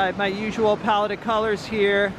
right, my usual palette of colors here,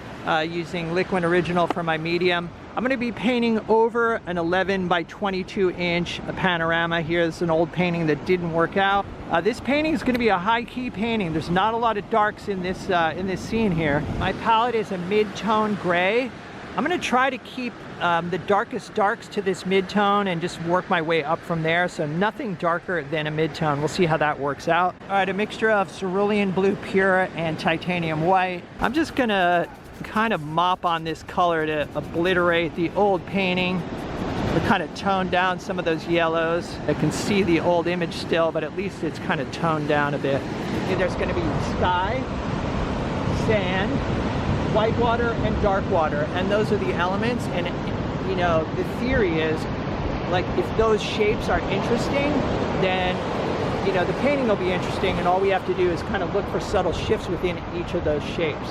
using Liquid Original for my medium. I'm going to be painting over an 11 by 22 inch panorama here. This is an old painting that didn't work out. This painting is going to be a high-key painting. There's not a lot of darks in this scene here. My palette is a mid-tone gray. I'm going to try to keep the darkest darks to this mid-tone and just work my way up from there. So nothing darker than a mid-tone. We'll see how that works out. All right, a mixture of cerulean blue pure and titanium white. I'm just going to kind of mop on this color to obliterate the old painting, to kind of tone down some of those yellows. I can see the old image still, but at least it's kind of toned down a bit. There's going to be sky, sand, white water, and dark water, and those are the elements. And you know, the theory is, like, if those shapes are interesting, then you know the painting will be interesting, and all we have to do is kind of look for subtle shifts within each of those shapes.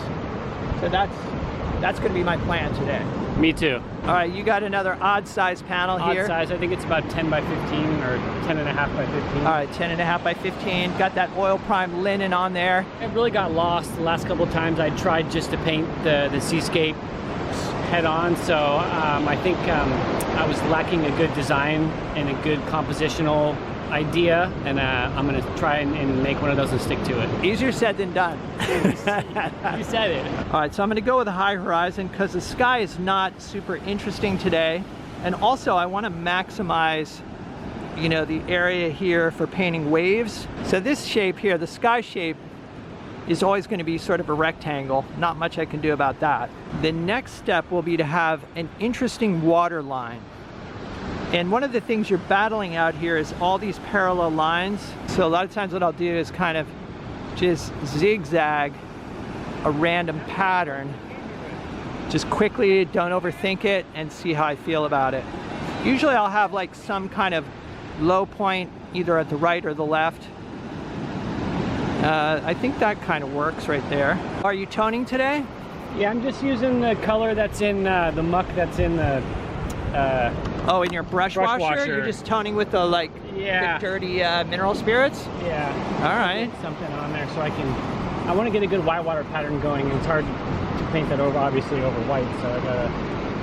So that's going to be my plan today. Me too. All right, you got another odd size panel here. Odd size, I think it's about 10 by 15 or 10.5 by 15. All right, 10.5 by 15. Got that oil primed linen on there. I really got lost the last couple of times I tried just to paint the seascape head on, so I think I was lacking a good design and a good compositional idea, and I'm going to try and make one of those and stick to it. Easier said than done. You said it. All right, so I'm going to go with a high horizon because the sky is not super interesting today, and also I want to maximize, you know, the area here for painting waves. So this shape here, the sky shape, is always going to be sort of a rectangle. Not much I can do about that. The next step will be to have an interesting water line. And one of the things you're battling out here is all these parallel lines. So a lot of times what I'll do is kind of just zigzag a random pattern. Just quickly, don't overthink it, and see how I feel about it. Usually I'll have like some kind of low point either at the right or the left. I think that kind of works right there. Are you toning today? Yeah, I'm just using the color that's in the muck that's in the oh, in your brush washer? You're just toning with the the dirty mineral spirits? Yeah. All right. Put something on there so I want to get a good white water pattern going. It's hard to paint that over, obviously, over white. So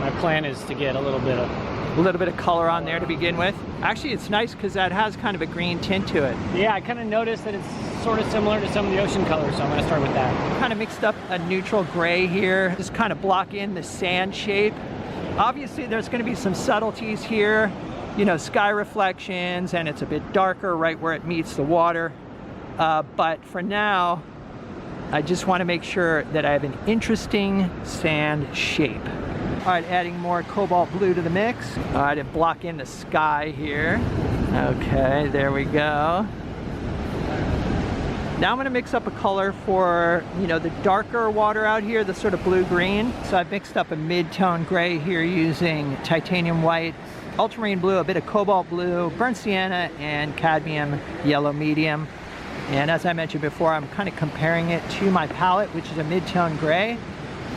my plan is to get a little bit of color on there to begin with. Actually, it's nice because that has kind of a green tint to it. Yeah, I kind of noticed that it's sort of similar to some of the ocean colors, so I'm going to start with that. Kind of mixed up a neutral gray here, just kind of block in the sand shape. Obviously, there's going to be some subtleties here, you know, sky reflections, and it's a bit darker right where it meets the water. But for now, I just want to make sure that I have an interesting sand shape. All right, adding more cobalt blue to the mix. All right, and block in the sky here. Okay, there we go. Now I'm going to mix up a color for, you know, the darker water out here, the sort of blue-green. So I've mixed up a mid-tone gray here using titanium white, ultramarine blue, a bit of cobalt blue, burnt sienna, and cadmium yellow medium. And as I mentioned before, I'm kind of comparing it to my palette, which is a mid-tone gray.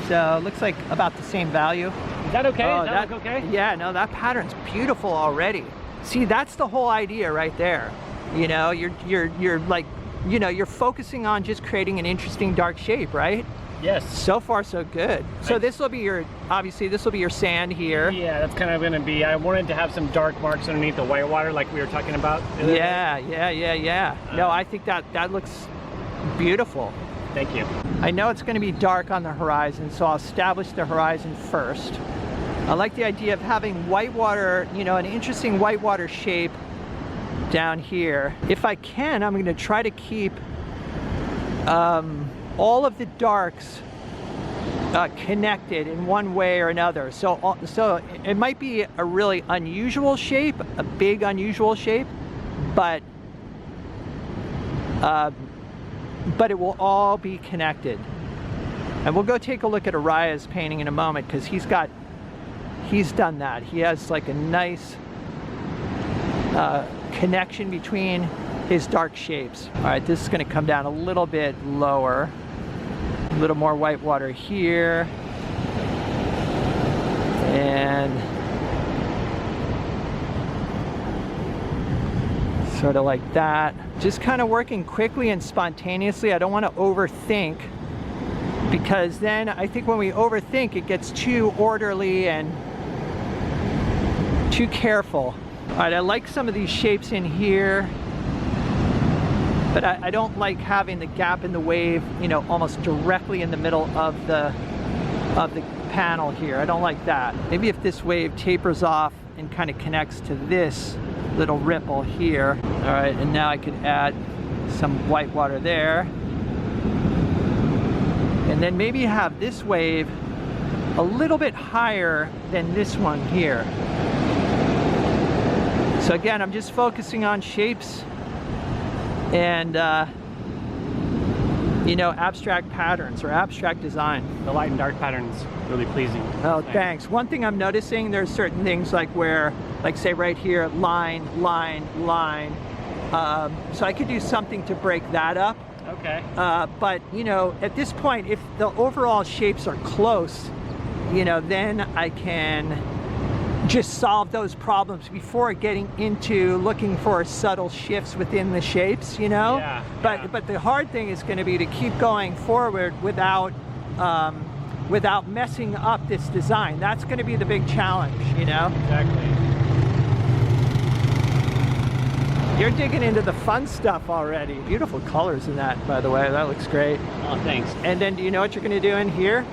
So it looks like about the same value. Is that okay? Does that look okay? Yeah, no, that pattern's beautiful already. See, that's the whole idea right there. You know, you're like, you know, you're focusing on just creating an interesting dark shape, right? Yes. So far, so good. So this will be your, obviously, this will be your sand here. Yeah, that's kind of going to be, I wanted to have some dark marks underneath the white water like we were talking about. Yeah. No, I think that looks beautiful. Thank you. I know it's going to be dark on the horizon, so I'll establish the horizon first. I like the idea of having whitewater, you know, an interesting whitewater shape down here. If I can, I'm going to try to keep all of the darks connected in one way or another. So it might be a really unusual shape, a big unusual shape, but it will all be connected. And we'll go take a look at Ariah's painting in a moment because he's done that. He has like a nice connection between his dark shapes. All right, this is going to come down a little bit lower. A little more white water here. And sort of like that. Just kind of working quickly and spontaneously. I don't want to overthink because then I think when we overthink, it gets too orderly and too careful. All right, I like some of these shapes in here, but I don't like having the gap in the wave, you know, almost directly in the middle of the panel here. I don't like that. Maybe if this wave tapers off and kind of connects to this little ripple here. All right, and now I could add some white water there. And then maybe have this wave a little bit higher than this one here. So again, I'm just focusing on shapes and you know, abstract patterns or abstract design. The light and dark pattern's really pleasing. Oh, thanks. One thing I'm noticing, there's certain things like where, like say right here, line, line, line. So I could do something to break that up. Okay. But you know, at this point, if the overall shapes are close, you know, then I can just solve those problems before getting into looking for subtle shifts within the shapes, you know? Yeah, But the hard thing is going to be to keep going forward without without messing up this design. That's going to be the big challenge, you know? Exactly. You're digging into the fun stuff already. Beautiful colors in that, by the way. That looks great. Oh, thanks. And then do you know what you're going to do in here?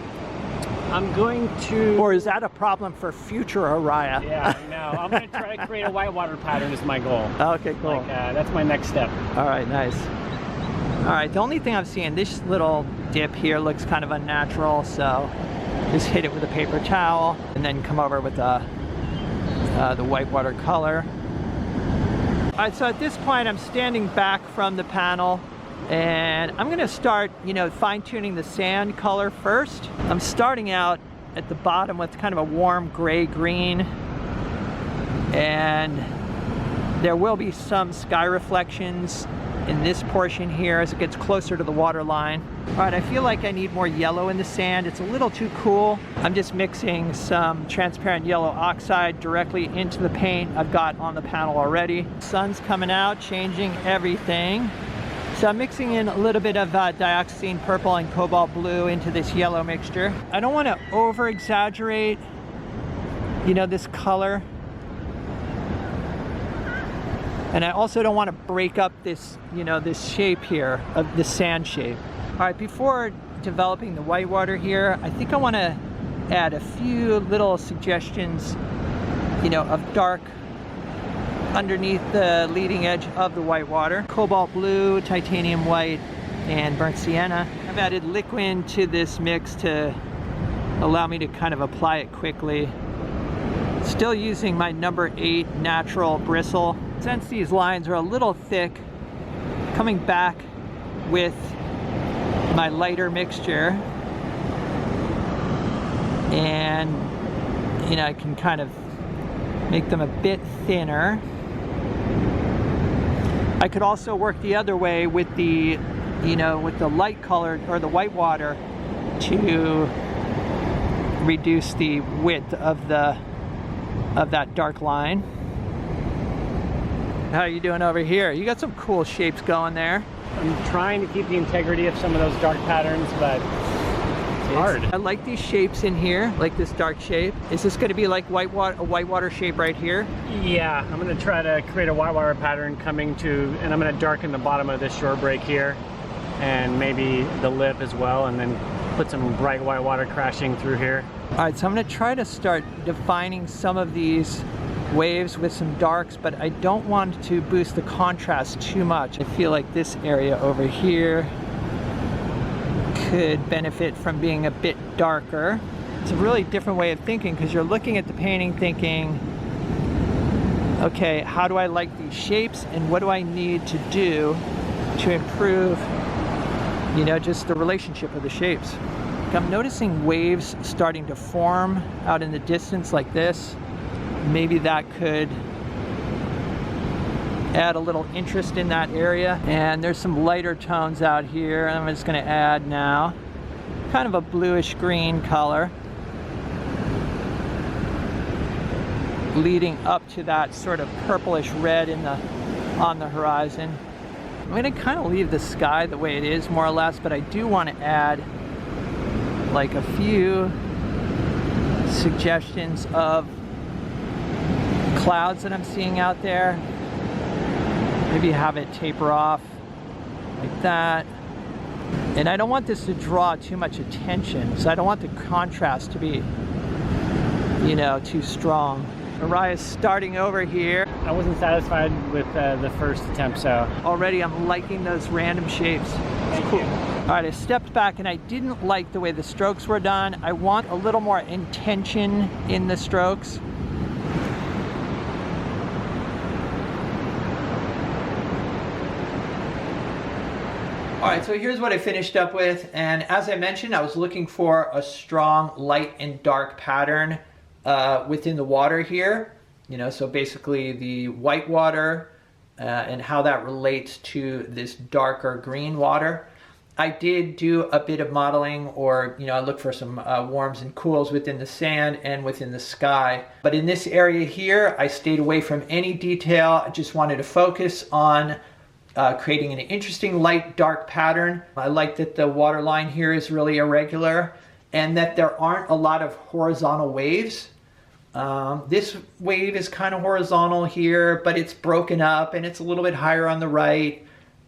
I'm going to... Or is that a problem for future Ariah? Yeah, I know. I'm going to try to create a whitewater pattern is my goal. Okay, cool. Like, that's my next step. All right, nice. All right, the only thing I'm seeing, this little dip here looks kind of unnatural, so just hit it with a paper towel and then come over with the whitewater color. All right, so at this point, I'm standing back from the panel and I'm gonna start, you know, fine-tuning the sand color first. I'm starting out at the bottom with kind of a warm gray-green, and there will be some sky reflections in this portion here as it gets closer to the water line. All right, I feel like I need more yellow in the sand. It's a little too cool. I'm just mixing some transparent yellow oxide directly into the paint I've got on the panel already. Sun's coming out, changing everything. So I'm mixing in a little bit of dioxazine purple and cobalt blue into this yellow mixture. I don't want to over exaggerate, you know, this color. And I also don't want to break up this, you know, this shape here of the sand shape. All right, before developing the whitewater here, I think I want to add a few little suggestions, you know, of dark underneath the leading edge of the whitewater. Cobalt blue, titanium white, and burnt sienna. I've added liquid to this mix to allow me to kind of apply it quickly. Still using my number 8 natural bristle. Since these lines are a little thick, coming back with my lighter mixture, and you know, I can kind of make them a bit thinner. I could also work the other way with the, you know, with the light colored or the white water to reduce the width of that dark line. How are you doing over here? You got some cool shapes going there. I'm trying to keep the integrity of some of those dark patterns, but it's hard. I like these shapes in here, like this dark shape. Is this going to be like a whitewater shape right here? Yeah, I'm going to try to create a whitewater pattern coming to, and I'm going to darken the bottom of this shore break here, and maybe the lip as well, and then put some bright whitewater crashing through here. All right, so I'm going to try to start defining some of these waves with some darks, but I don't want to boost the contrast too much. I feel like this area over here could benefit from being a bit darker. It's a really different way of thinking because you're looking at the painting thinking, okay, how do I like these shapes and what do I need to do to improve, you know, just the relationship of the shapes. I'm noticing waves starting to form out in the distance like this. Maybe that could add a little interest in that area. And there's some lighter tones out here. I'm just going to add now kind of a bluish green color leading up to that sort of purplish red on the horizon. I'm going to kind of leave the sky the way it is more or less, but I do want to add like a few suggestions of clouds that I'm seeing out there. Maybe have it taper off like that. And I don't want this to draw too much attention, so I don't want the contrast to be, you know, too strong. Ariah's starting over here. I wasn't satisfied with the first attempt, so. Already I'm liking those random shapes. It's cool. All right, I stepped back and I didn't like the way the strokes were done. I want a little more intention in the strokes. All right, so here's what I finished up with. And as I mentioned, I was looking for a strong light and dark pattern within the water here. You know, so basically the white water and how that relates to this darker green water. I did do a bit of modeling, or, you know, I looked for some warms and cools within the sand and within the sky. But in this area here, I stayed away from any detail. I just wanted to focus on creating an interesting light dark pattern. I like that the water line here is really irregular and that there aren't a lot of horizontal waves. This wave is kind of horizontal here, but it's broken up and it's a little bit higher on the right.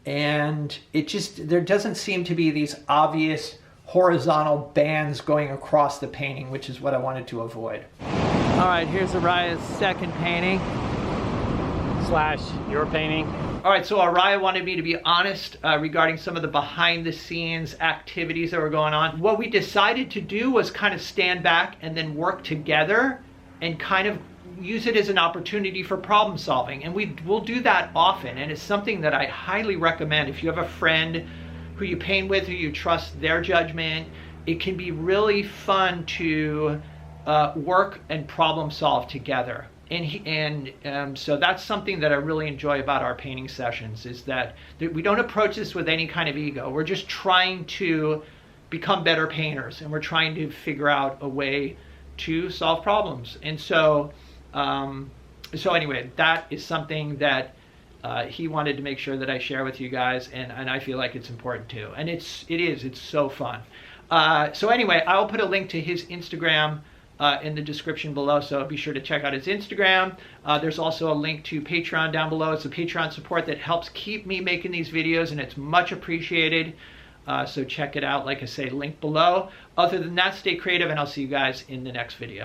And it just, there doesn't seem to be these obvious horizontal bands going across the painting, which is what I wanted to avoid. All right, here's Ariah's second painting. / your painting. All right, so Ariah wanted me to be honest regarding some of the behind the scenes activities that were going on. What we decided to do was kind of stand back and then work together and kind of use it as an opportunity for problem solving. And we'll do that often. And it's something that I highly recommend. If you have a friend who you paint with, who you trust their judgment, it can be really fun to work and problem solve together. So that's something that I really enjoy about our painting sessions, is that we don't approach this with any kind of ego. We're just trying to become better painters, and we're trying to figure out a way to solve problems. And so anyway, that is something that he wanted to make sure that I share with you guys, and I feel like it's important too. And it's so fun. So anyway, I'll put a link to his Instagram in the description below, so be sure to check out his Instagram. There's also a link to Patreon down below. It's a Patreon support that helps keep me making these videos, and it's much appreciated. So check it out. Like I say, link below. Other than that, stay creative, and I'll see you guys in the next video.